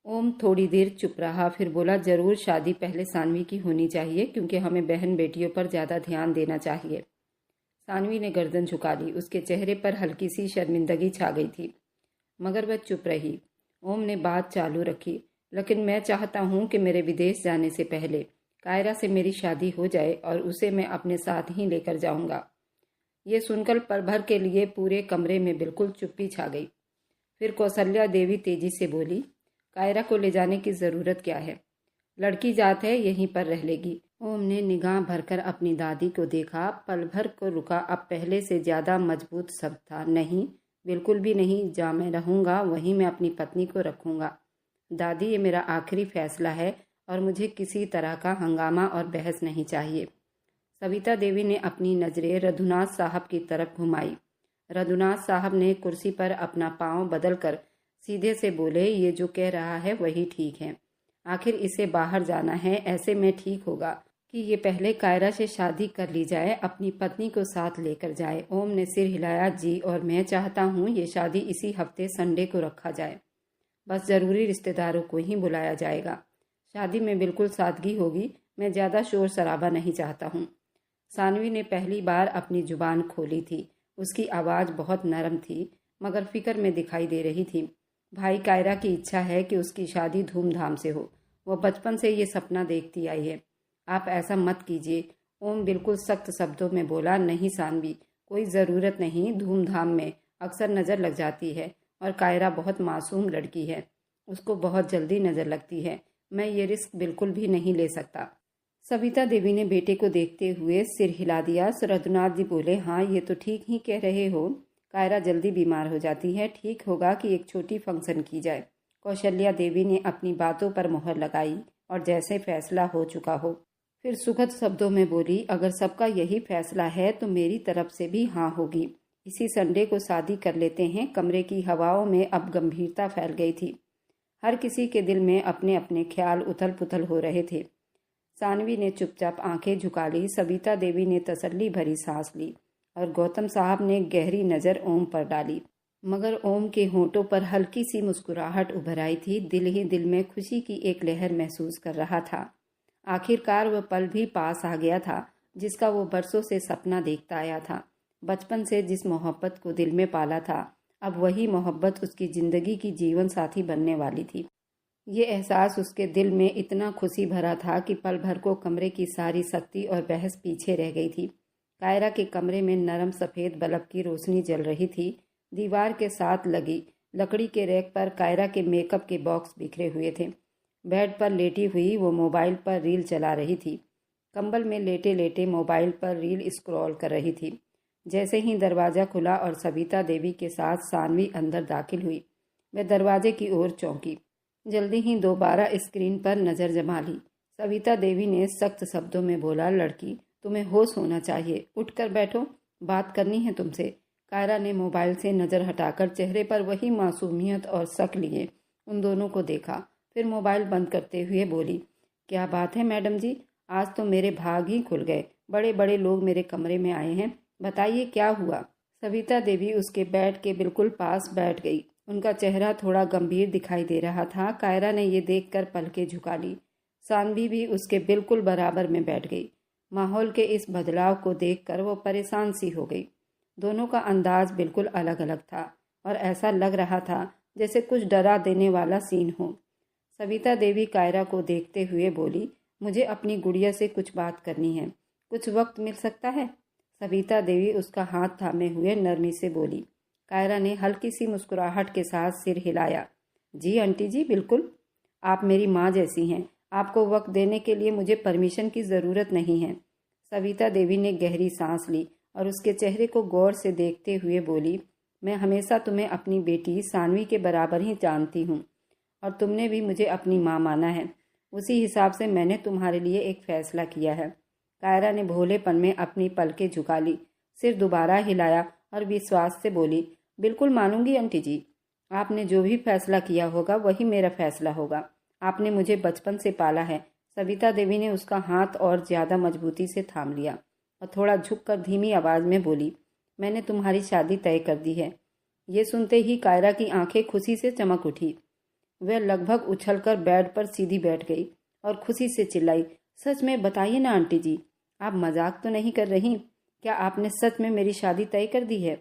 ओम थोड़ी देर चुप रहा, फिर बोला, जरूर शादी पहले सानवी की होनी चाहिए क्योंकि हमें बहन बेटियों पर ज़्यादा ध्यान देना चाहिए। सानवी ने गर्दन झुका ली। उसके चेहरे पर हल्की सी शर्मिंदगी छा गई थी, मगर वह चुप रही। ओम ने बात चालू रखी, लेकिन मैं चाहता हूँ कि मेरे विदेश जाने से पहले कायरा से मेरी शादी हो जाए और उसे मैं अपने साथ ही लेकर जाऊँगा। ये सुनकर पल भर के लिए पूरे कमरे में बिल्कुल चुप्पी छा गई। फिर कौशल्या देवी तेजी से बोली, कायरा को ले जाने की ज़रूरत क्या है? लड़की जात है, यहीं पर रह लेगी। ओम ने निगाह भरकर अपनी दादी को देखा, पल भर को रुका। अब पहले से ज़्यादा मजबूत शब्द था। नहीं, बिल्कुल भी नहीं। जहाँ मैं रहूँगा वहीं मैं अपनी पत्नी को रखूँगा। दादी, ये मेरा आखिरी फैसला है और मुझे किसी तरह का हंगामा और बहस नहीं चाहिए। सविता देवी ने अपनी नज़रें रघुनाथ साहब की तरफ घुमाई। रघुनाथ साहब ने कुर्सी पर अपना पाँव बदलकर सीधे से बोले, ये जो कह रहा है वही ठीक है। आखिर इसे बाहर जाना है, ऐसे में ठीक होगा कि ये पहले कायरा से शादी कर ली जाए, अपनी पत्नी को साथ लेकर जाए। ओम ने सिर हिलाया। जी, और मैं चाहता हूँ ये शादी इसी हफ्ते संडे को रखा जाए। बस ज़रूरी रिश्तेदारों को ही बुलाया जाएगा। शादी में बिल्कुल सादगी होगी। मैं ज़्यादा शोर शराबा नहीं चाहता हूँ। सानवी ने पहली बार अपनी जुबान खोली थी। उसकी आवाज़ बहुत नरम थी, मगर फिक्र में दिखाई दे रही थी। भाई, कायरा की इच्छा है कि उसकी शादी धूमधाम से हो। वह बचपन से ये सपना देखती आई है। आप ऐसा मत कीजिए। ओम बिल्कुल सख्त शब्दों में बोला। नहीं सानवी, कोई ज़रूरत नहीं। धूमधाम में अक्सर नज़र लग जाती है और कायरा बहुत मासूम लड़की है। उसको बहुत जल्दी नज़र लगती है। मैं ये रिस्क बिल्कुल भी नहीं ले सकता। सविता देवी ने बेटे को देखते हुए सिर हिला दिया। रघुनाथ जी बोले, हाँ, ये तो ठीक ही कह रहे हो। कायरा जल्दी बीमार हो जाती है। ठीक होगा कि एक छोटी फंक्शन की जाए। कौशल्या देवी ने अपनी बातों पर मोहर लगाई और जैसे फैसला हो चुका हो, फिर सुखद शब्दों में बोली, अगर सबका यही फैसला है तो मेरी तरफ से भी हाँ होगी। इसी संडे को शादी कर लेते हैं। कमरे की हवाओं में अब गंभीरता फैल गई थी। हर किसी के दिल में अपने अपने ख्याल उथल पुथल हो रहे थे। सानवी ने चुपचाप आंखें झुका ली। सविता देवी ने तसल्ली भरी सांस ली और गौतम साहब ने गहरी नज़र ओम पर डाली, मगर ओम के होंठों पर हल्की सी मुस्कुराहट उभर आई थी। दिल ही दिल में खुशी की एक लहर महसूस कर रहा था। आखिरकार वह पल भी पास आ गया था जिसका वो बरसों से सपना देखता आया था। बचपन से जिस मोहब्बत को दिल में पाला था, अब वही मोहब्बत उसकी ज़िंदगी की जीवन साथी बनने वाली थी। ये एहसास उसके दिल में इतना खुशी भरा था कि पल भर को कमरे की सारी सख्ती और बहस पीछे रह गई थी। कायरा के कमरे में नरम सफ़ेद बल्ब की रोशनी जल रही थी। दीवार के साथ लगी लकड़ी के रैक पर कायरा के मेकअप के बॉक्स बिखरे हुए थे। बेड पर लेटी हुई वो मोबाइल पर रील चला रही थी। कंबल में लेटे लेटे मोबाइल पर रील स्क्रॉल कर रही थी। जैसे ही दरवाज़ा खुला और सविता देवी के साथ सानवी अंदर दाखिल हुई, वह दरवाजे की ओर चौंकी। जल्दी ही दोबारा स्क्रीन पर नज़र जमा ली। सविता देवी ने सख्त शब्दों में बोला, लड़की, तुम्हें होश होना चाहिए। उठकर बैठो, बात करनी है तुमसे। कायरा ने मोबाइल से नज़र हटाकर चेहरे पर वही मासूमियत और शक लिए उन दोनों को देखा। फिर मोबाइल बंद करते हुए बोली, क्या बात है मैडम जी, आज तो मेरे भाग ही खुल गए। बड़े बड़े लोग मेरे कमरे में आए हैं, बताइए क्या हुआ। सविता देवी उसके बेड के बिल्कुल पास बैठ गई। उनका चेहरा थोड़ा गंभीर दिखाई दे रहा था। कायरा ने ये देखकर पलकें झुका ली। सानवी भी उसके बिल्कुल बराबर में बैठ गई। माहौल के इस बदलाव को देखकर वो परेशान सी हो गई। दोनों का अंदाज बिल्कुल अलग अलग था और ऐसा लग रहा था जैसे कुछ डरा देने वाला सीन हो। सविता देवी कायरा को देखते हुए बोली, मुझे अपनी गुड़िया से कुछ बात करनी है, कुछ वक्त मिल सकता है? सविता देवी उसका हाथ थामे हुए नरमी से बोली। कायरा ने हल्की सी मुस्कुराहट के साथ सिर हिलाया। जी आंटी जी, बिल्कुल, आप मेरी माँ जैसी हैं। आपको वक्त देने के लिए मुझे परमिशन की ज़रूरत नहीं है। सविता देवी ने गहरी सांस ली और उसके चेहरे को गौर से देखते हुए बोली, मैं हमेशा तुम्हें अपनी बेटी सानवी के बराबर ही जानती हूँ और तुमने भी मुझे अपनी माँ माना है। उसी हिसाब से मैंने तुम्हारे लिए एक फ़ैसला किया है। कायरा ने भोलेपन में अपनी पलकें झुका ली, सिर दोबारा हिलाया और विश्वास से बोली, बिल्कुल मानूंगी आंटी जी। आपने जो भी फैसला किया होगा वही मेरा फैसला होगा। आपने मुझे बचपन से पाला है। सविता देवी ने उसका हाथ और ज़्यादा मजबूती से थाम लिया और थोड़ा झुककर धीमी आवाज़ में बोली, मैंने तुम्हारी शादी तय कर दी है। ये सुनते ही कायरा की आंखें खुशी से चमक उठी। वह लगभग उछलकर बेड पर सीधी बैठ गई और खुशी से चिल्लाई, सच में बताइए ना आंटी जी, आप मजाक तो नहीं कर रही? क्या आपने सच में मेरी शादी तय कर दी है?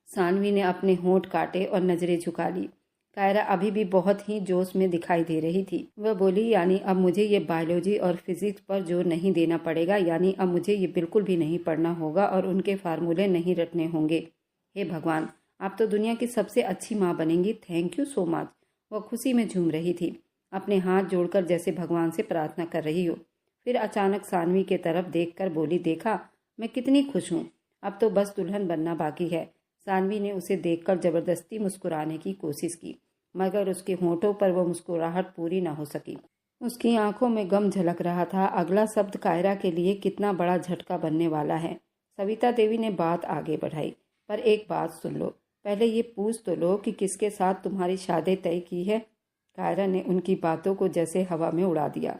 सानवी ने अपने होंठ काटे और नजरें झुका ली। कायरा अभी भी बहुत ही जोश में दिखाई दे रही थी। वह बोली, यानी अब मुझे ये बायोलॉजी और फिजिक्स पर जोर नहीं देना पड़ेगा, यानी अब मुझे ये बिल्कुल भी नहीं पढ़ना होगा और उनके फार्मूले नहीं रटने होंगे। हे भगवान, आप तो दुनिया की सबसे अच्छी माँ बनेंगी। Thank you so much. वह खुशी में झूम रही थी, अपने हाथ जोड़कर जैसे भगवान से प्रार्थना कर रही हो। फिर अचानक सानवी के तरफ देखकर बोली, देखा मैं कितनी खुश हूँ, अब तो बस दुल्हन बनना बाकी है। सानवी ने उसे देखकर जबरदस्ती मुस्कुराने की कोशिश की, मगर उसके होंठों पर वह मुस्कुराहट पूरी न हो सकी। उसकी आंखों में गम झलक रहा था। अगला शब्द कायरा के लिए कितना बड़ा झटका बनने वाला है। सविता देवी ने बात आगे बढ़ाई, पर एक बात सुन लो, पहले ये पूछ तो लो कि किसके साथ तुम्हारी शादी तय की है। कायरा ने उनकी बातों को जैसे हवा में उड़ा दिया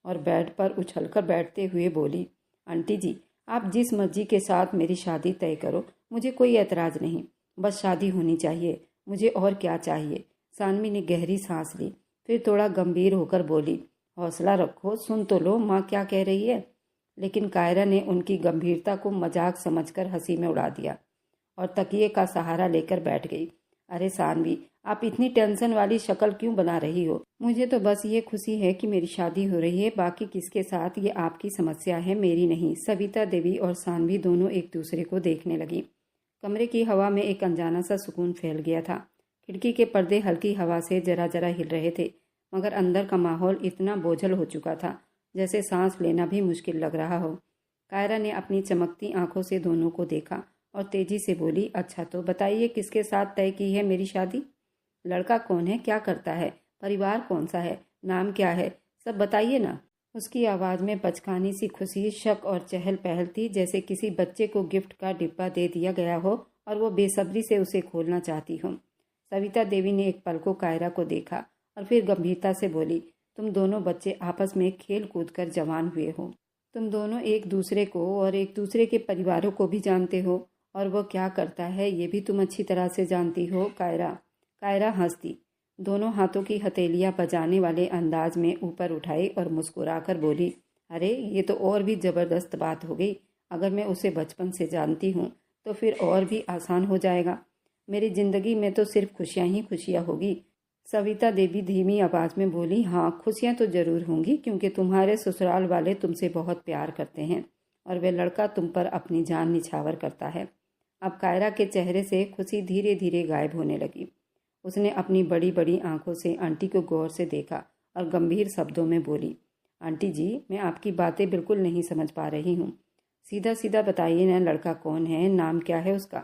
और बेड पर उछलकर बैठते हुए बोली, आंटी जी, आप जिस मर्जी के साथ मेरी शादी तय करो, मुझे कोई एतराज़ नहीं, बस शादी होनी चाहिए, मुझे और क्या चाहिए। सानवी ने गहरी सांस ली, फिर थोड़ा गंभीर होकर बोली, हौसला रखो, सुन तो लो माँ क्या कह रही है। लेकिन कायरा ने उनकी गंभीरता को मजाक समझकर हंसी में उड़ा दिया और तकिए का सहारा लेकर बैठ गई। अरे सानवी, आप इतनी टेंशन वाली शक्ल क्यों बना रही हो? मुझे तो बस ये खुशी है कि मेरी शादी हो रही है, बाकी किसके साथ ये आपकी समस्या है, मेरी नहीं। सविता देवी और सानवी दोनों एक दूसरे को देखने लगी। कमरे की हवा में एक अनजाना सा सुकून फैल गया था। खिड़की के पर्दे हल्की हवा से जरा जरा हिल रहे थे, मगर अंदर का माहौल इतना बोझल हो चुका था जैसे सांस लेना भी मुश्किल लग रहा हो। कायरा ने अपनी चमकती आंखों से दोनों को देखा और तेजी से बोली, अच्छा तो बताइए किसके साथ तय की है मेरी शादी? लड़का कौन है, क्या करता है, परिवार कौन सा है, नाम क्या है, सब बताइए ना। उसकी आवाज़ में बचकानी सी खुशी, शक और चहल पहल थी, जैसे किसी बच्चे को गिफ्ट का डिब्बा दे दिया गया हो और वो बेसब्री से उसे खोलना चाहती हो। सविता देवी ने एक पल को कायरा को देखा और फिर गंभीरता से बोली, तुम दोनों बच्चे आपस में खेल कूद कर जवान हुए हो, तुम दोनों एक दूसरे को और एक दूसरे के परिवारों को भी जानते हो और वो क्या करता है ये भी तुम अच्छी तरह से जानती हो। कायरा हंसती, दोनों हाथों की हथेलियां बजाने वाले अंदाज में ऊपर उठाई और मुस्कुराकर बोली, अरे ये तो और भी ज़बरदस्त बात हो गई। अगर मैं उसे बचपन से जानती हूँ तो फिर और भी आसान हो जाएगा। मेरी ज़िंदगी में तो सिर्फ खुशियाँ ही खुशियाँ होगी। सविता देवी धीमी आवाज़ में बोली, हाँ खुशियाँ तो ज़रूर होंगी, क्योंकि तुम्हारे ससुराल वाले तुमसे बहुत प्यार करते हैं और वह लड़का तुम पर अपनी जान निछावर करता है। अब कायरा के चेहरे से खुशी धीरे धीरे गायब होने लगी। उसने अपनी बड़ी बड़ी आंखों से आंटी को गौर से देखा और गंभीर शब्दों में बोली, आंटी जी, मैं आपकी बातें बिल्कुल नहीं समझ पा रही हूँ। सीधा सीधा बताइए ना, लड़का कौन है, नाम क्या है उसका?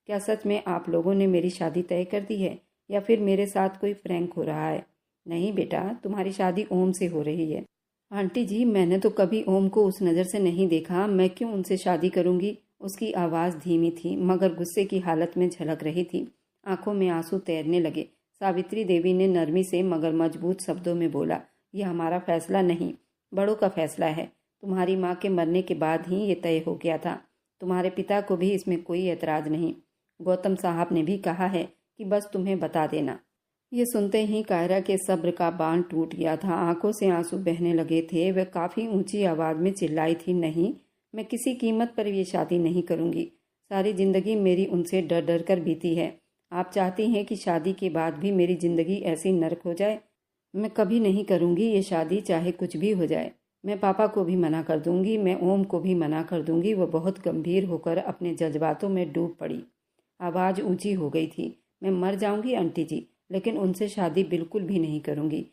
क्या सच में आप लोगों ने मेरी शादी तय कर दी है या फिर मेरे साथ कोई प्रैंक हो रहा है? नहीं बेटा, तुम्हारी शादी ओम से हो रही है। आंटी जी, मैंने तो कभी ओम को उस नज़र से नहीं देखा, मैं क्यों उनसे शादी करूँगी? उसकी आवाज़ धीमी थी मगर गुस्से की हालत में झलक रही थी। आंखों में आंसू तैरने लगे। सावित्री देवी ने नरमी से मगर मजबूत शब्दों में बोला, यह हमारा फैसला नहीं, बड़ों का फैसला है। तुम्हारी माँ के मरने के बाद ही ये तय हो गया था। तुम्हारे पिता को भी इसमें कोई एतराज़ नहीं। गौतम साहब ने भी कहा है कि बस तुम्हें बता देना। ये सुनते ही कायरा के सब्र का बांध टूट गया था। आंखों से आंसू बहने लगे थे। वह काफ़ी ऊंची आवाज़ में चिल्लाई थी, नहीं, मैं किसी कीमत पर ये शादी नहीं करूँगी। सारी ज़िंदगी मेरी उनसे डर डर कर बीती है। आप चाहती हैं कि शादी के बाद भी मेरी ज़िंदगी ऐसी नरक हो जाए? मैं कभी नहीं करूँगी ये शादी, चाहे कुछ भी हो जाए। मैं पापा को भी मना कर दूँगी, मैं ओम को भी मना कर दूँगी। वह बहुत गंभीर होकर अपने जज्बातों में डूब पड़ी। आवाज़ ऊंची हो गई थी, मैं मर जाऊँगी आंटी जी, लेकिन उनसे शादी बिल्कुल भी नहीं करूँगी।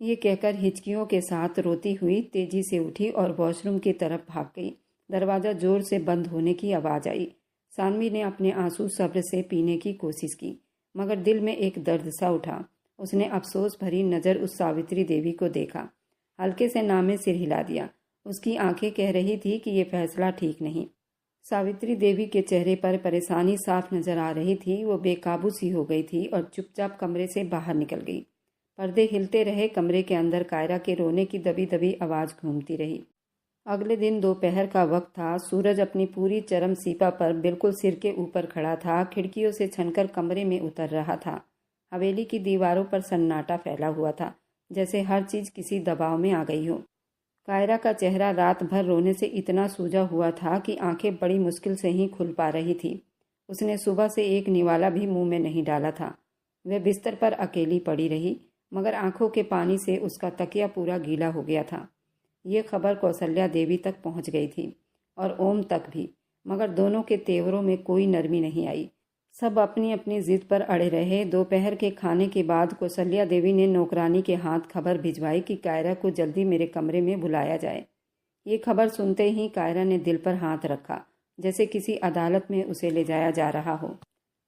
ये कहकर हिचकियों के साथ रोती हुई तेजी से उठी और वॉशरूम की तरफ भाग गई। दरवाज़ा जोर से बंद होने की आवाज़ आई। सानवी ने अपने आंसू सब्र से पीने की कोशिश की, मगर दिल में एक दर्द सा उठा। उसने अफसोस भरी नज़र उस सावित्री देवी को देखा, हल्के से नामे सिर हिला दिया। उसकी आंखें कह रही थी कि यह फैसला ठीक नहीं। सावित्री देवी के चेहरे पर परेशानी साफ नजर आ रही थी। वो बेकाबू सी हो गई थी और चुपचाप कमरे से बाहर निकल गई। पर्दे हिलते रहे। कमरे के अंदर कायरा के रोने की दबी दबी आवाज़ घूमती रही। अगले दिन दोपहर का वक्त था। सूरज अपनी पूरी चरम सीपा पर बिल्कुल सिर के ऊपर खड़ा था। खिड़कियों से छनकर कमरे में उतर रहा था। हवेली की दीवारों पर सन्नाटा फैला हुआ था, जैसे हर चीज़ किसी दबाव में आ गई हो। कायरा का चेहरा रात भर रोने से इतना सूजा हुआ था कि आंखें बड़ी मुश्किल से ही खुल पा रही थी। उसने सुबह से एक निवाला भी मुंह में नहीं डाला था। वह बिस्तर पर अकेली पड़ी रही, मगर आंखों के पानी से उसका तकिया पूरा गीला हो गया था। ये खबर कौसल्या देवी तक पहुंच गई थी और ओम तक भी, मगर दोनों के तेवरों में कोई नरमी नहीं आई। सब अपनी अपनी जिद पर अड़े रहे। दोपहर के खाने के बाद कौसल्या देवी ने नौकरानी के हाथ खबर भिजवाई कि कायरा को जल्दी मेरे कमरे में बुलाया जाए। ये खबर सुनते ही कायरा ने दिल पर हाथ रखा, जैसे किसी अदालत में उसे ले जाया जा रहा हो।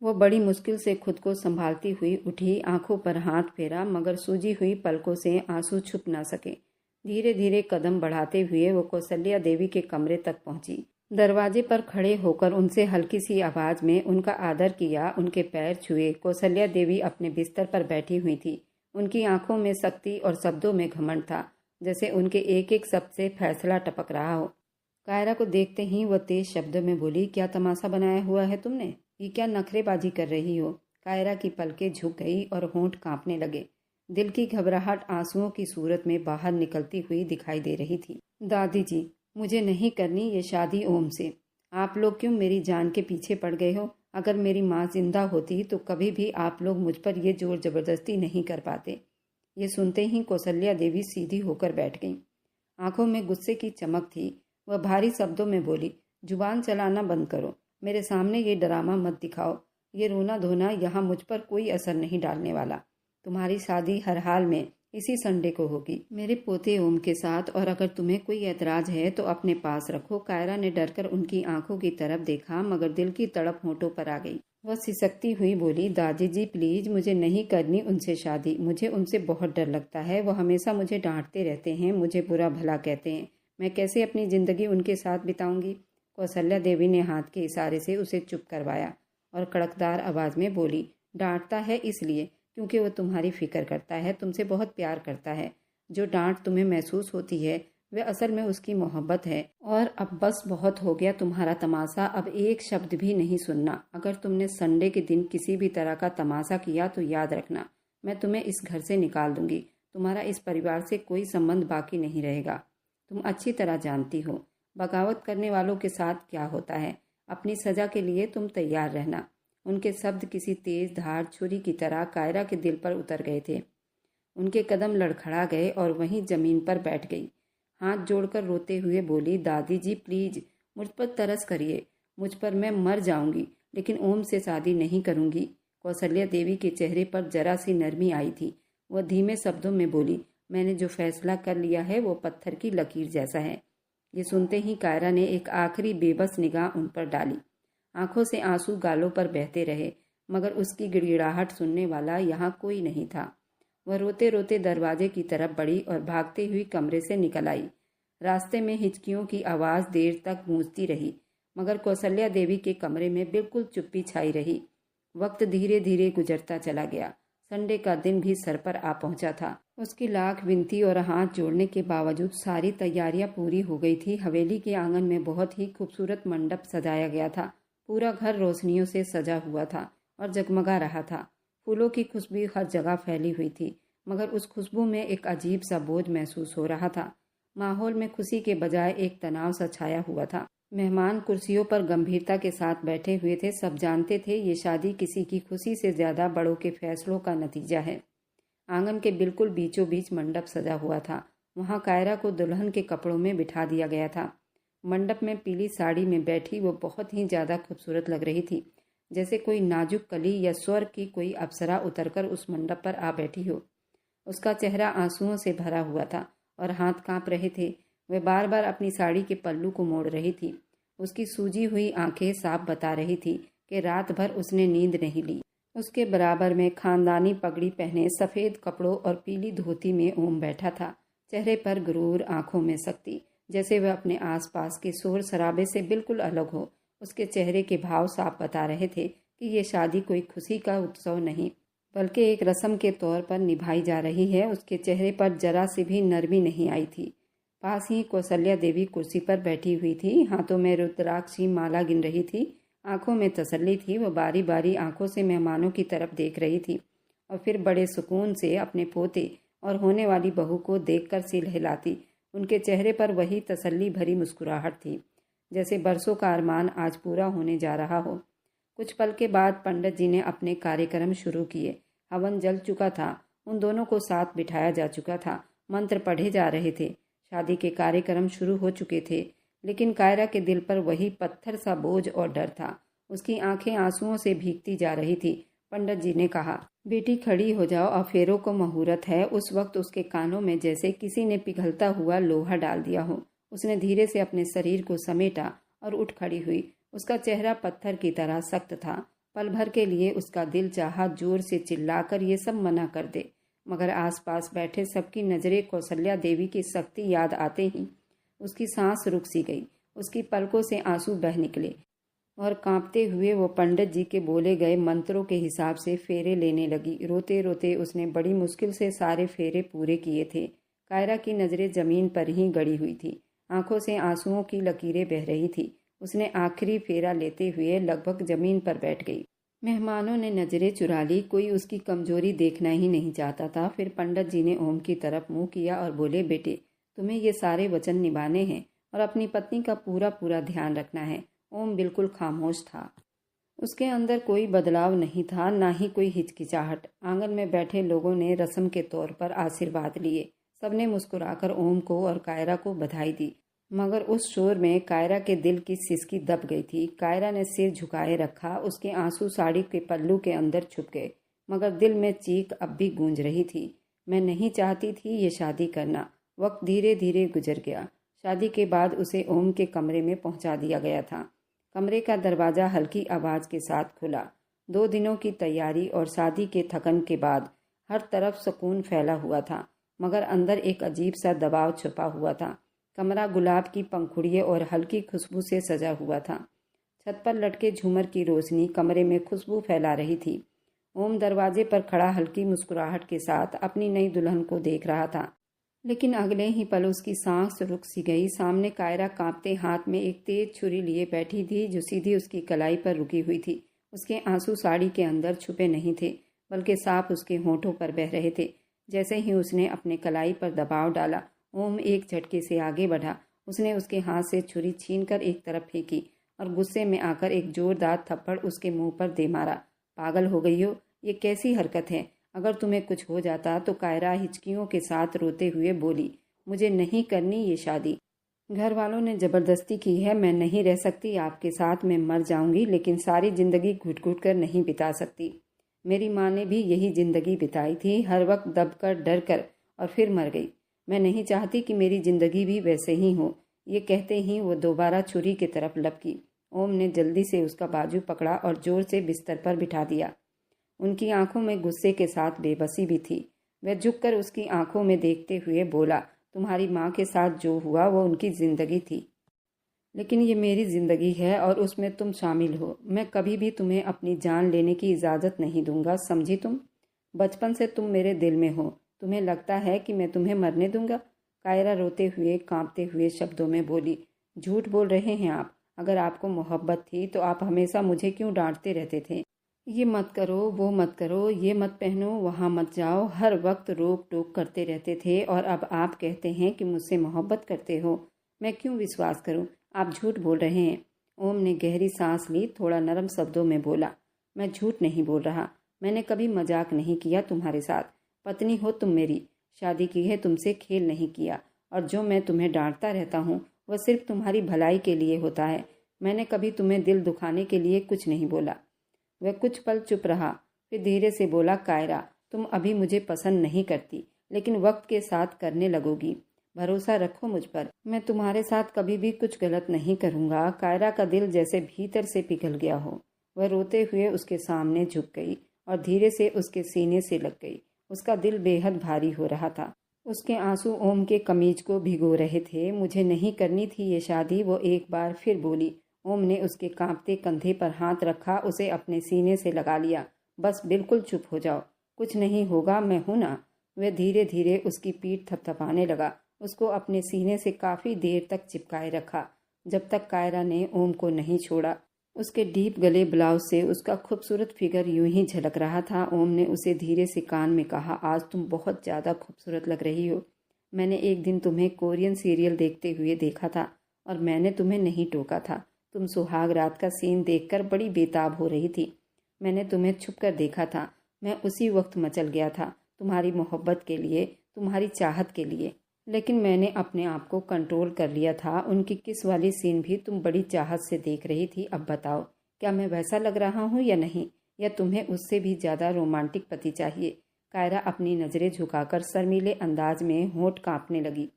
वो बड़ी मुश्किल से खुद को संभालती हुई उठी, आंखों पर हाथ फेरा, मगर सूजी हुई पलकों से आंसू छुप ना सके। धीरे धीरे कदम बढ़ाते हुए वो कौसल्या देवी के कमरे तक पहुंची। दरवाजे पर खड़े होकर उनसे हल्की सी आवाज में उनका आदर किया, उनके पैर छुए। कौसल्या देवी अपने बिस्तर पर बैठी हुई थी। उनकी आंखों में सख्ती और शब्दों में घमंड था, जैसे उनके एक एक शब्द से फैसला टपक रहा हो। कायरा को देखते ही वह तेज शब्दों में बोली, क्या तमाशा बनाया हुआ है तुमने? ये क्या नखरेबाजी कर रही हो? कायरा की पलकें झुक गई और होंठ कांपने लगे। दिल की घबराहट आंसुओं की सूरत में बाहर निकलती हुई दिखाई दे रही थी। दादी जी, मुझे नहीं करनी ये शादी ओम से। आप लोग क्यों मेरी जान के पीछे पड़ गए हो? अगर मेरी माँ जिंदा होती तो कभी भी आप लोग मुझ पर ये जोर जबरदस्ती नहीं कर पाते। ये सुनते ही कौसल्या देवी सीधी होकर बैठ गईं। आंखों में गुस्से की चमक थी। वह भारी शब्दों में बोली, जुबान चलाना बंद करो। मेरे सामने ये ड्रामा मत दिखाओ। ये रोना धोना यहाँ मुझ पर कोई असर नहीं डालने वाला। तुम्हारी शादी हर हाल में इसी संडे को होगी, मेरे पोते ओम के साथ, और अगर तुम्हें कोई ऐतराज है तो अपने पास रखो। कायरा ने डरकर उनकी आंखों की तरफ देखा, मगर दिल की तड़प होठों पर आ गई। वह सिसकती हुई बोली, दादी जी प्लीज, मुझे नहीं करनी उनसे शादी। मुझे उनसे बहुत डर लगता है। वो हमेशा मुझे डांटते रहते हैं, मुझे बुरा भला कहते हैं। मैं कैसे अपनी जिंदगी उनके साथ बिताऊंगी? कौसल्या देवी ने हाथ के इशारे से उसे चुप करवाया और कड़कदार आवाज में बोली, डांटता है इसलिए क्योंकि वो तुम्हारी फिक्र करता है, तुमसे बहुत प्यार करता है। जो डांट तुम्हें महसूस होती है वह असल में उसकी मोहब्बत है। और अब बस बहुत हो गया तुम्हारा तमाशा, अब एक शब्द भी नहीं सुनना। अगर तुमने संडे के दिन किसी भी तरह का तमाशा किया तो याद रखना, मैं तुम्हें इस घर से निकाल दूंगी। तुम्हारा इस परिवार से कोई संबंध बाकी नहीं रहेगा। तुम अच्छी तरह जानती हो बगावत करने वालों के साथ क्या होता है। अपनी सजा के लिए तुम तैयार रहना। उनके शब्द किसी तेज धार छुरी की तरह कायरा के दिल पर उतर गए थे। उनके कदम लड़खड़ा गए और वहीं जमीन पर बैठ गई। हाथ जोड़कर रोते हुए बोली, दादी जी प्लीज, मुझ पर तरस करिए। मुझ पर मैं मर जाऊंगी, लेकिन ओम से शादी नहीं करूंगी। कौसल्या देवी के चेहरे पर जरा सी नरमी आई थी। वह धीमे शब्दों में बोली, मैंने जो फैसला कर लिया है वो पत्थर की लकीर जैसा है। ये सुनते ही कायरा ने एक आखिरी बेबस निगाह उन पर डाली। आंखों से आंसू गालों पर बहते रहे, मगर उसकी गिड़गिड़ाहट सुनने वाला यहाँ कोई नहीं था। वह रोते रोते दरवाजे की तरफ बढ़ी और भागते हुई कमरे से निकल आई। रास्ते में हिचकियों की आवाज़ देर तक गूंजती रही, मगर कौसल्या देवी के कमरे में बिल्कुल चुप्पी छाई रही। वक्त धीरे धीरे गुजरता चला गया। संडे का दिन भी सर पर आ पहुंचा था। उसकी लाख विनती और हाथ जोड़ने के बावजूद सारी तैयारियां पूरी हो गई थी। हवेली के आंगन में बहुत ही खूबसूरत मंडप सजाया गया था। पूरा घर रोशनियों से सजा हुआ था और जगमगा रहा था। फूलों की खुशबू हर जगह फैली हुई थी, मगर उस खुशबू में एक अजीब सा बोझ महसूस हो रहा था। माहौल में खुशी के बजाय एक तनाव सा छाया हुआ था। मेहमान कुर्सियों पर गंभीरता के साथ बैठे हुए थे। सब जानते थे ये शादी किसी की खुशी से ज्यादा बड़ों के फैसलों का नतीजा है। आंगन के बिल्कुल बीचों बीच मंडप सजा हुआ था। वहां कायरा को दुल्हन के कपड़ों में बिठा दिया गया था। मंडप में पीली साड़ी में बैठी वो बहुत ही ज्यादा खूबसूरत लग रही थी, जैसे कोई नाजुक कली या स्वर्ग की कोई अप्सरा उतरकर उस मंडप पर आ बैठी हो। उसका चेहरा आंसुओं से भरा हुआ था और हाथ कांप रहे थे। वह बार बार अपनी साड़ी के पल्लू को मोड़ रही थी। उसकी सूजी हुई आंखें साफ बता रही थी कि रात भर उसने नींद नहीं ली। उसके बराबर में खानदानी पगड़ी पहने सफेद कपड़ों और पीली धोती में ओम बैठा था। चेहरे पर गुरूर, आंखों में सख्ती, जैसे वह अपने आसपास के शोर शराबे से बिल्कुल अलग हो। उसके चेहरे के भाव साफ बता रहे थे कि ये शादी कोई खुशी का उत्सव नहीं, बल्कि एक रस्म के तौर पर निभाई जा रही है। उसके चेहरे पर जरा सी भी नरमी नहीं आई थी। पास ही कौसल्या देवी कुर्सी पर बैठी हुई थी। हाथों में रुद्राक्षी माला गिन रही थी। आंखों में तसल्ली थी। वह बारी बारी आंखों से मेहमानों की तरफ देख रही थी और फिर बड़े सुकून से अपने पोते और होने वाली बहू को देखकर सिर हिलाती। उनके चेहरे पर वही तसल्ली भरी मुस्कुराहट थी, जैसे बरसों का अरमान आज पूरा होने जा रहा हो। कुछ पल के बाद पंडित जी ने अपने कार्यक्रम शुरू किए। हवन जल चुका था, उन दोनों को साथ बिठाया जा चुका था, मंत्र पढ़े जा रहे थे, शादी के कार्यक्रम शुरू हो चुके थे। लेकिन कायरा के दिल पर वही पत्थर सा बोझ और डर था। उसकी आंखें आंसुओं से भीगती जा रही थी। पंडित जी ने कहा, बेटी खड़ी हो जाओ, अफेरों को मुहूर्त है। उस वक्त उसके कानों में जैसे किसी ने पिघलता हुआ लोहा डाल दिया हो। उसने धीरे से अपने शरीर को समेटा और उठ खड़ी हुई। उसका चेहरा पत्थर की तरह सख्त था। पल भर के लिए उसका दिल चाहा जोर से चिल्लाकर ये सब मना कर दे, मगर आसपास बैठे सबकी नजरें कौशल्या देवी की शक्ति याद आते ही उसकी सांस रुक सी गई। उसकी पलकों से आंसू बह निकले और कांपते हुए वो पंडित जी के बोले गए मंत्रों के हिसाब से फेरे लेने लगी। रोते रोते उसने बड़ी मुश्किल से सारे फेरे पूरे किए थे। कायरा की नज़रें जमीन पर ही गड़ी हुई थी, आंखों से आंसुओं की लकीरें बह रही थी। उसने आखिरी फेरा लेते हुए लगभग जमीन पर बैठ गई। मेहमानों ने नजरें चुरा ली, कोई उसकी कमजोरी देखना ही नहीं चाहता था। फिर पंडित जी ने ओम की तरफ मुंह किया और बोले, बेटे तुम्हें ये सारे वचन निभाने हैं और अपनी पत्नी का पूरा पूरा ध्यान रखना है। ओम बिल्कुल खामोश था। उसके अंदर कोई बदलाव नहीं था, ना ही कोई हिचकिचाहट। आंगन में बैठे लोगों ने रस्म के तौर पर आशीर्वाद लिए। सबने मुस्कुराकर ओम को और कायरा को बधाई दी, मगर उस शोर में कायरा के दिल की सिसकी दब गई थी। कायरा ने सिर झुकाए रखा। उसके आंसू साड़ी के पल्लू के अंदर छुप गए, मगर दिल में चीख अब भी गूंज रही थी। मैं नहीं चाहती थी ये शादी करना। वक्त धीरे धीरे गुजर गया। शादी के बाद उसे ओम के कमरे में पहुंचा दिया गया था। कमरे का दरवाज़ा हल्की आवाज़ के साथ खुला। 2 दिनों की तैयारी और शादी के थकन के बाद हर तरफ सुकून फैला हुआ था, मगर अंदर एक अजीब सा दबाव छुपा हुआ था। कमरा गुलाब की पंखुड़ियों और हल्की खुशबू से सजा हुआ था। छत पर लटके झूमर की रोशनी कमरे में खुशबू फैला रही थी। ओम दरवाजे पर खड़ा हल्की मुस्कुराहट के साथ अपनी नई दुल्हन को देख रहा था, लेकिन अगले ही पल उसकी सांस रुक सी गई। सामने कायरा कांपते हाथ में एक तेज छुरी लिए बैठी थी, जो सीधी उसकी कलाई पर रुकी हुई थी। उसके आंसू साड़ी के अंदर छुपे नहीं थे, बल्कि साफ उसके होठों पर बह रहे थे। जैसे ही उसने अपने कलाई पर दबाव डाला, ओम एक झटके से आगे बढ़ा। उसने उसके हाथ से छुरी छीनकर एक तरफ फेंकी और गुस्से में आकर एक जोरदार थप्पड़ उसके मुंह पर दे मारा। पागल हो गई हो? ये कैसी हरकत है? अगर तुम्हें कुछ हो जाता तो कायरा हिचकियों के साथ रोते हुए बोली, मुझे नहीं करनी ये शादी। घर वालों ने ज़बरदस्ती की है। मैं नहीं रह सकती आपके साथ। मैं मर जाऊंगी, लेकिन सारी ज़िंदगी घुट घुट कर नहीं बिता सकती। मेरी माँ ने भी यही ज़िंदगी बिताई थी, हर वक्त दब कर डर कर, और फिर मर गई। मैं नहीं चाहती कि मेरी ज़िंदगी भी वैसे ही हो। ये कहते ही वो दोबारा छुरी की तरफ लपकी। ओम ने जल्दी से उसका बाजू पकड़ा और जोर से बिस्तर पर बिठा दिया। उनकी आंखों में गुस्से के साथ बेबसी भी थी। वह झुककर उसकी आंखों में देखते हुए बोला, तुम्हारी माँ के साथ जो हुआ वो उनकी ज़िंदगी थी, लेकिन ये मेरी ज़िंदगी है और उसमें तुम शामिल हो। मैं कभी भी तुम्हें अपनी जान लेने की इजाज़त नहीं दूंगा, समझी तुम? बचपन से तुम मेरे दिल में हो। तुम्हें लगता है कि मैं तुम्हें मरने दूंगा? कायरा रोते हुए कांपते हुए शब्दों में बोली, झूठ बोल रहे हैं आप। अगर आपको मोहब्बत थी तो आप हमेशा मुझे क्यों डांटते रहते थे? ये मत करो, वो मत करो, ये मत पहनो, वहाँ मत जाओ, हर वक्त रोक टोक करते रहते थे, और अब आप कहते हैं कि मुझसे मोहब्बत करते हो। मैं क्यों विश्वास करूं? आप झूठ बोल रहे हैं। ओम ने गहरी सांस ली, थोड़ा नरम शब्दों में बोला, मैं झूठ नहीं बोल रहा। मैंने कभी मजाक नहीं किया तुम्हारे साथ। पत्नी हो तुम मेरी, शादी की है तुमसे, खेल नहीं किया। और जो मैं तुम्हें डांटता रहता हूँ वह सिर्फ तुम्हारी भलाई के लिए होता है। मैंने कभी तुम्हें दिल दुखाने के लिए कुछ नहीं बोला। वह कुछ पल चुप रहा, फिर धीरे से बोला, कायरा तुम अभी मुझे पसंद नहीं करती, लेकिन वक्त के साथ करने लगोगी। भरोसा रखो मुझ पर। मैं तुम्हारे साथ कभी भी कुछ गलत नहीं करूँगा। कायरा का दिल जैसे भीतर से पिघल गया हो। वह रोते हुए उसके सामने झुक गई और धीरे से उसके सीने से लग गई। उसका दिल बेहद भारी हो रहा था। उसके आंसू ओम के कमीज को भिगो रहे थे। मुझे नहीं करनी थी ये शादी, वो एक बार फिर बोली। ओम ने उसके कांपते कंधे पर हाथ रखा, उसे अपने सीने से लगा लिया। बस बिल्कुल चुप हो जाओ, कुछ नहीं होगा, मैं हूं ना। वह धीरे धीरे उसकी पीठ थपथपाने लगा, उसको अपने सीने से काफ़ी देर तक चिपकाए रखा, जब तक कायरा ने ओम को नहीं छोड़ा। उसके डीप गले ब्लाउज से उसका खूबसूरत फिगर यूं ही झलक रहा था। ओम ने उसे धीरे से कान में कहा, आज तुम बहुत ज़्यादा खूबसूरत लग रही हो। मैंने एक दिन तुम्हें कोरियन सीरियल देखते हुए देखा था और मैंने तुम्हें नहीं टोका था। तुम सुहाग रात का सीन देखकर बड़ी बेताब हो रही थी। मैंने तुम्हें छुपकर देखा था। मैं उसी वक्त मचल गया था, तुम्हारी मोहब्बत के लिए, तुम्हारी चाहत के लिए। लेकिन मैंने अपने आप को कंट्रोल कर लिया था। उनकी किस वाली सीन भी तुम बड़ी चाहत से देख रही थी। अब बताओ, क्या मैं वैसा लग रहा हूँ या नहीं, या तुम्हें उससे भी ज़्यादा रोमांटिक पति चाहिए? कायरा अपनी नज़रें झुकाकर शर्मीले अंदाज में होंठ कांपने लगी।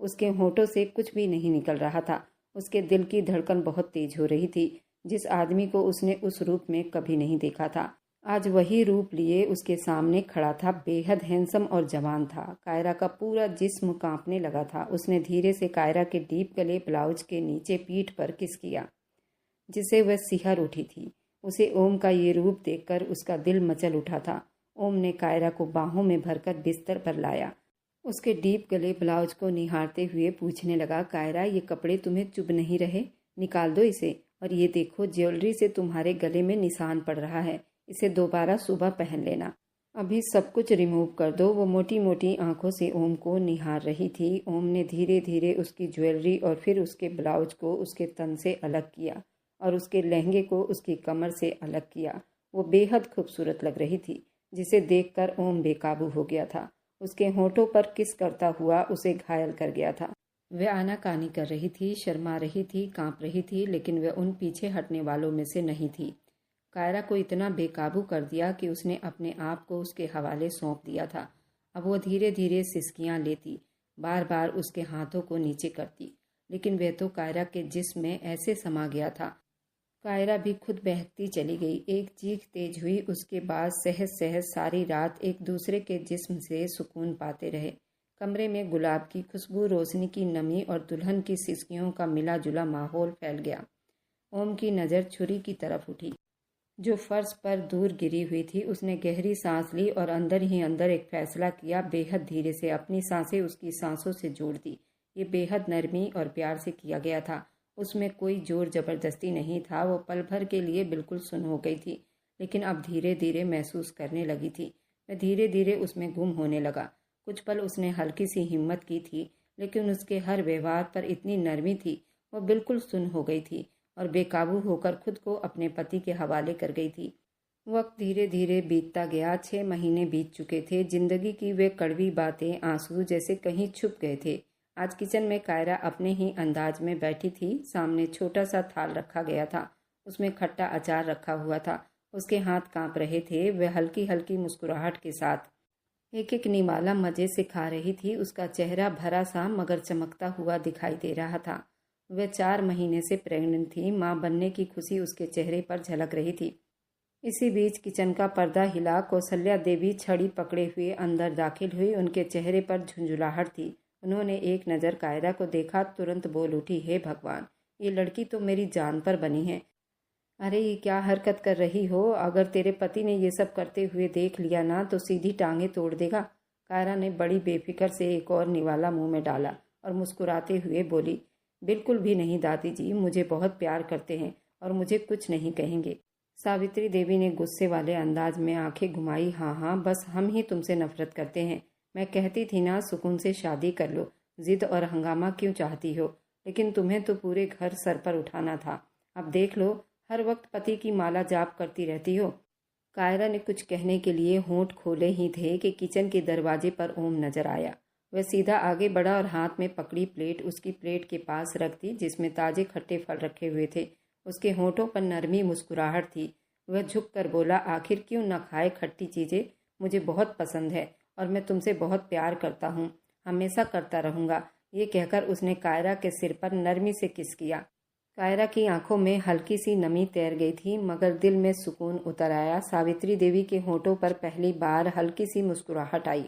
उसके होंठों से कुछ भी नहीं निकल रहा था। उसके दिल की धड़कन बहुत तेज हो रही थी। जिस आदमी को उसने उस रूप में कभी नहीं देखा था, आज वही रूप लिए उसके सामने खड़ा था। बेहद हैंडसम और जवान था। कायरा का पूरा जिस्म कांपने लगा था। उसने धीरे से कायरा के डीप गले ब्लाउज के नीचे पीठ पर किस किया, जिसे वह सिहर उठी थी। उसे ओम का ये रूप देखकर उसका दिल मचल उठा था। ओम ने कायरा को बाहों में भरकर बिस्तर पर लाया। उसके डीप गले ब्लाउज को निहारते हुए पूछने लगा, कायरा, ये कपड़े तुम्हें चुभ नहीं रहे? निकाल दो इसे। और ये देखो, ज्वेलरी से तुम्हारे गले में निशान पड़ रहा है। इसे दोबारा सुबह पहन लेना। अभी सब कुछ रिमूव कर दो। वो मोटी मोटी आंखों से ओम को निहार रही थी। ओम ने धीरे धीरे उसकी ज्वेलरी और फिर उसके ब्लाउज को उसके तन से अलग किया और उसके लहंगे को उसकी कमर से अलग किया। वो बेहद खूबसूरत लग रही थी, जिसे देखकर ओम बेकाबू हो गया था। उसके होठों पर किस करता हुआ उसे घायल कर गया था। वह आनाकानी कर रही थी, शर्मा रही थी, कांप रही थी, लेकिन वह उन पीछे हटने वालों में से नहीं थी। कायरा को इतना बेकाबू कर दिया कि उसने अपने आप को उसके हवाले सौंप दिया था। अब वो धीरे धीरे सिसकियां लेती, बार बार उसके हाथों को नीचे करती, लेकिन वह तो कायरा के जिस्म में ऐसे समा गया था। कायरा भी खुद बहकती चली गई। एक चीख तेज हुई। उसके बाद सहज सहज सारी रात एक दूसरे के जिस्म से सुकून पाते रहे। कमरे में गुलाब की खुशबू, रोशनी की नमी और दुल्हन की सिसकियों का मिला जुला माहौल फैल गया। ओम की नज़र छुरी की तरफ उठी, जो फर्श पर दूर गिरी हुई थी। उसने गहरी सांस ली और अंदर ही अंदर एक फैसला किया। बेहद धीरे से अपनी सांसें उसकी सांसों से जोड़ दी। ये बेहद नरमी और प्यार से किया गया था। उसमें कोई जोर जबरदस्ती नहीं था। वो पल भर के लिए बिल्कुल सुन्न हो गई थी, लेकिन अब धीरे धीरे महसूस करने लगी थी। वह धीरे धीरे उसमें गुम होने लगा। कुछ पल उसने हल्की सी हिम्मत की थी, लेकिन उसके हर व्यवहार पर इतनी नरमी थी। वह बिल्कुल सुन्न हो गई थी और बेकाबू होकर खुद को अपने पति के हवाले कर गई थी। वक्त धीरे धीरे बीतता गया। 6 महीने बीत चुके थे। जिंदगी की वे कड़वी बातें, आंसू जैसे कहीं छुप गए थे। आज किचन में कायरा अपने ही अंदाज में बैठी थी। सामने छोटा सा थाल रखा गया था। उसमें खट्टा अचार रखा हुआ था। उसके हाथ कांप रहे थे। वह हल्की हल्की मुस्कुराहट के साथ एक एक निवाला मजे से खा रही थी। उसका चेहरा भरा सा मगर चमकता हुआ दिखाई दे रहा था। वह 4 महीने से प्रेग्नेंट थी। मां बनने की खुशी उसके चेहरे पर झलक रही थी। इसी बीच किचन का पर्दा हिला। कौशल्या देवी छड़ी पकड़े हुए अंदर दाखिल हुई। उनके चेहरे पर झुंझुलाहट थी। उन्होंने एक नज़र कायरा को देखा, तुरंत बोल उठी, हे भगवान, ये लड़की तो मेरी जान पर बनी है। अरे ये क्या हरकत कर रही हो? अगर तेरे पति ने ये सब करते हुए देख लिया ना तो सीधी टांगे तोड़ देगा। कायरा ने बड़ी बेफिक्र से एक और निवाला मुंह में डाला और मुस्कुराते हुए बोली, बिल्कुल भी नहीं दादी जी, मुझे बहुत प्यार करते हैं और मुझे कुछ नहीं कहेंगे। सावित्री देवी ने गुस्से वाले अंदाज में आंखें घुमाई। हाँ हाँ, बस हम ही तुमसे नफरत करते हैं। मैं कहती थी ना, सुकून से शादी कर लो। जिद और हंगामा क्यों चाहती हो? लेकिन तुम्हें तो पूरे घर सर पर उठाना था। अब देख लो, हर वक्त पति की माला जाप करती रहती हो। कायरा ने कुछ कहने के लिए होंठ खोले ही थे कि किचन के दरवाजे पर ओम नजर आया। वह सीधा आगे बढ़ा और हाथ में पकड़ी प्लेट उसकी प्लेट के पास रख दी, जिसमें ताजे खट्टे फल रखे हुए थे। उसके होठों पर नरमी मुस्कुराहट थी। वह झुककर बोला, आखिर क्यों न खाए खट्टी चीज़ें? मुझे बहुत पसंद है और मैं तुमसे बहुत प्यार करता हूँ, हमेशा करता रहूँगा। ये कहकर उसने कायरा के सिर पर नरमी से किस किया। कायरा की आंखों में हल्की सी नमी तैर गई थी, मगर दिल में सुकून उतर आया। सावित्री देवी के होठों पर पहली बार हल्की सी मुस्कुराहट आई।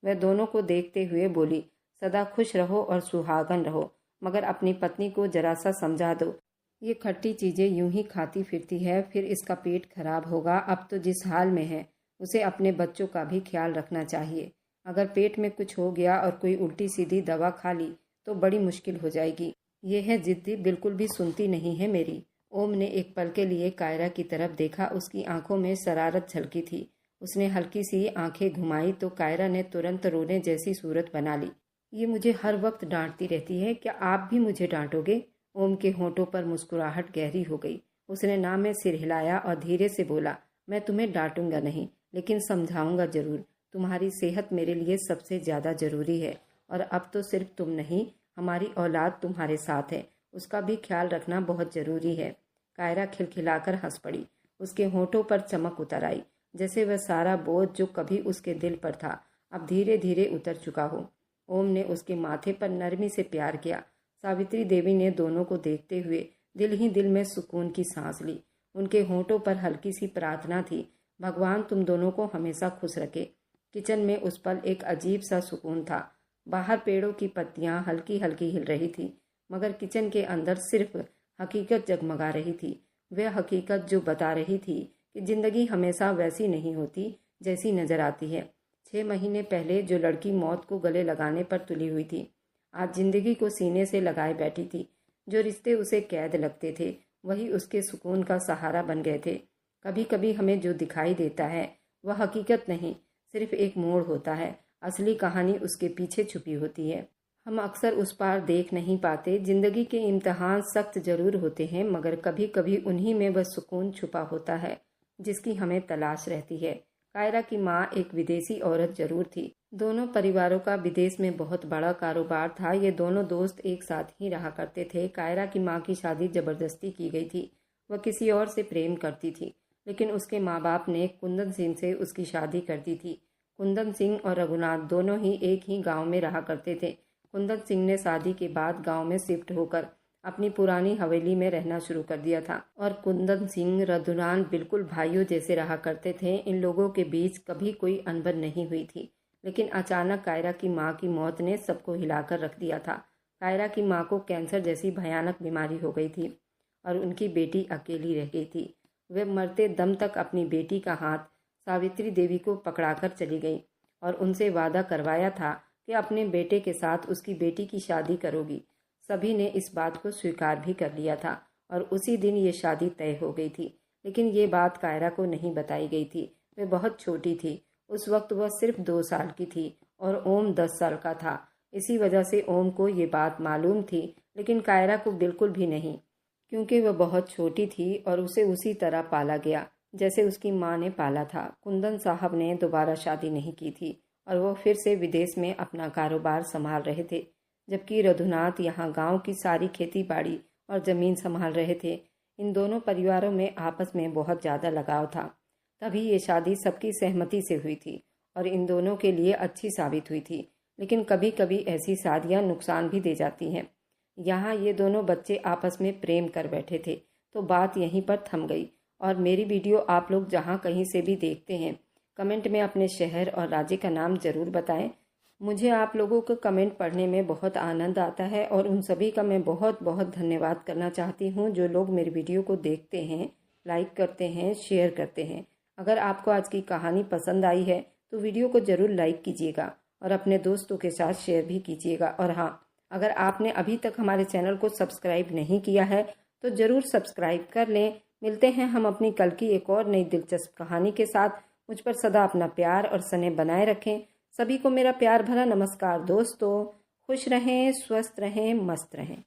वह दोनों को देखते हुए बोली, सदा खुश रहो और सुहागन रहो, मगर अपनी पत्नी को जरा सा समझा दो। ये खट्टी चीज़ें यूं ही खाती फिरती है, फिर इसका पेट खराब होगा। अब तो जिस हाल में है, उसे अपने बच्चों का भी ख्याल रखना चाहिए। अगर पेट में कुछ हो गया और कोई उल्टी सीधी दवा खा ली तो बड़ी मुश्किल हो जाएगी। ये है जिद्दी, बिल्कुल भी सुनती नहीं है मेरी। ओम ने एक पल के लिए कायरा की तरफ देखा। उसकी आंखों में शरारत झलकी थी। उसने हल्की सी आंखें घुमाई तो कायरा ने तुरंत रोने जैसी सूरत बना ली। ये मुझे हर वक्त डांटती रहती है, क्या आप भी मुझे डांटोगे? ओम के होंठों पर मुस्कुराहट गहरी हो गई। उसने ना में सिर हिलाया और धीरे से बोला, मैं तुम्हें डांटूंगा नहीं, लेकिन समझाऊंगा जरूर। तुम्हारी सेहत मेरे लिए सबसे ज़्यादा ज़रूरी है और अब तो सिर्फ तुम नहीं, हमारी औलाद तुम्हारे साथ है, उसका भी ख्याल रखना बहुत ज़रूरी है। कायरा खिलखिलाकर हंस पड़ी। उसके होंठों पर चमक उतर आई, जैसे वह सारा बोझ जो कभी उसके दिल पर था अब धीरे धीरे उतर चुका हो। ओम ने उसके माथे पर नरमी से प्यार किया। सावित्री देवी ने दोनों को देखते हुए दिल ही दिल में सुकून की सांस ली। उनके होंठों पर हल्की सी प्रार्थना थी, भगवान तुम दोनों को हमेशा खुश रखे। किचन में उस पल एक अजीब सा सुकून था। बाहर पेड़ों की पत्तियां हल्की हल्की हिल रही थी, मगर किचन के अंदर सिर्फ हकीकत जगमगा रही थी। वह हकीकत जो बता रही थी कि जिंदगी हमेशा वैसी नहीं होती जैसी नजर आती है। 6 महीने पहले जो लड़की मौत को गले लगाने पर तुली हुई थी, आज जिंदगी को सीने से लगाए बैठी थी। जो रिश्ते उसे कैद लगते थे, वही उसके सुकून का सहारा बन गए थे। कभी कभी हमें जो दिखाई देता है वह हकीकत नहीं, सिर्फ एक मोड़ होता है। असली कहानी उसके पीछे छुपी होती है। हम अक्सर उस पार देख नहीं पाते। जिंदगी के इम्तिहान सख्त जरूर होते हैं, मगर कभी कभी उन्हीं में वह सुकून छुपा होता है जिसकी हमें तलाश रहती है। कायरा की माँ एक विदेशी औरत जरूर थी। दोनों परिवारों का विदेश में बहुत बड़ा कारोबार था। ये दोनों दोस्त एक साथ ही रहा करते थे। कायरा की माँ की शादी जबरदस्ती की गई थी। वह किसी और से प्रेम करती थी, लेकिन उसके माँ बाप ने कुंदन सिंह से उसकी शादी कर दी थी। कुंदन सिंह और रघुनाथ दोनों ही एक ही गांव में रहा करते थे। कुंदन सिंह ने शादी के बाद गांव में शिफ्ट होकर अपनी पुरानी हवेली में रहना शुरू कर दिया था और कुंदन सिंह रघुनाथ बिल्कुल भाइयों जैसे रहा करते थे। इन लोगों के बीच कभी कोई अनबन नहीं हुई थी, लेकिन अचानक कायरा की माँ की मौत ने सबको हिलाकर रख दिया था। कायरा की माँ को कैंसर जैसी भयानक बीमारी हो गई थी और उनकी बेटी अकेली रह गई थी। वे मरते दम तक अपनी बेटी का हाथ सावित्री देवी को पकड़ाकर चली गई और उनसे वादा करवाया था कि अपने बेटे के साथ उसकी बेटी की शादी करोगी। सभी ने इस बात को स्वीकार भी कर लिया था और उसी दिन ये शादी तय हो गई थी। लेकिन ये बात कायरा को नहीं बताई गई थी। वे बहुत छोटी थी। उस वक्त वह सिर्फ 2 साल की थी और ओम 10 साल का था। इसी वजह से ओम को ये बात मालूम थी, लेकिन कायरा को बिल्कुल भी नहीं, क्योंकि वह बहुत छोटी थी और उसे उसी तरह पाला गया जैसे उसकी माँ ने पाला था। कुंदन साहब ने दोबारा शादी नहीं की थी और वो फिर से विदेश में अपना कारोबार संभाल रहे थे, जबकि रघुनाथ यहाँ गांव की सारी खेती बाड़ी और ज़मीन संभाल रहे थे। इन दोनों परिवारों में आपस में बहुत ज़्यादा लगाव था। तभी ये शादी सबकी सहमति से हुई थी और इन दोनों के लिए अच्छी साबित हुई थी। लेकिन कभी कभी ऐसी शादियाँ नुकसान भी दे जाती हैं। यहाँ ये दोनों बच्चे आपस में प्रेम कर बैठे थे तो बात यहीं पर थम गई। और मेरी वीडियो आप लोग जहाँ कहीं से भी देखते हैं, कमेंट में अपने शहर और राज्य का नाम ज़रूर बताएं। मुझे आप लोगों को कमेंट पढ़ने में बहुत आनंद आता है और उन सभी का मैं बहुत बहुत धन्यवाद करना चाहती हूँ जो लोग मेरी वीडियो को देखते हैं, लाइक करते हैं, शेयर करते हैं। अगर आपको आज की कहानी पसंद आई है तो वीडियो को ज़रूर लाइक कीजिएगा और अपने दोस्तों के साथ शेयर भी कीजिएगा। और हाँ, अगर आपने अभी तक हमारे चैनल को सब्सक्राइब नहीं किया है तो ज़रूर सब्सक्राइब कर लें। मिलते हैं हम अपनी कल की एक और नई दिलचस्प कहानी के साथ। मुझ पर सदा अपना प्यार और स्नेह बनाए रखें। सभी को मेरा प्यार भरा नमस्कार दोस्तों। खुश रहें, स्वस्थ रहें, मस्त रहें।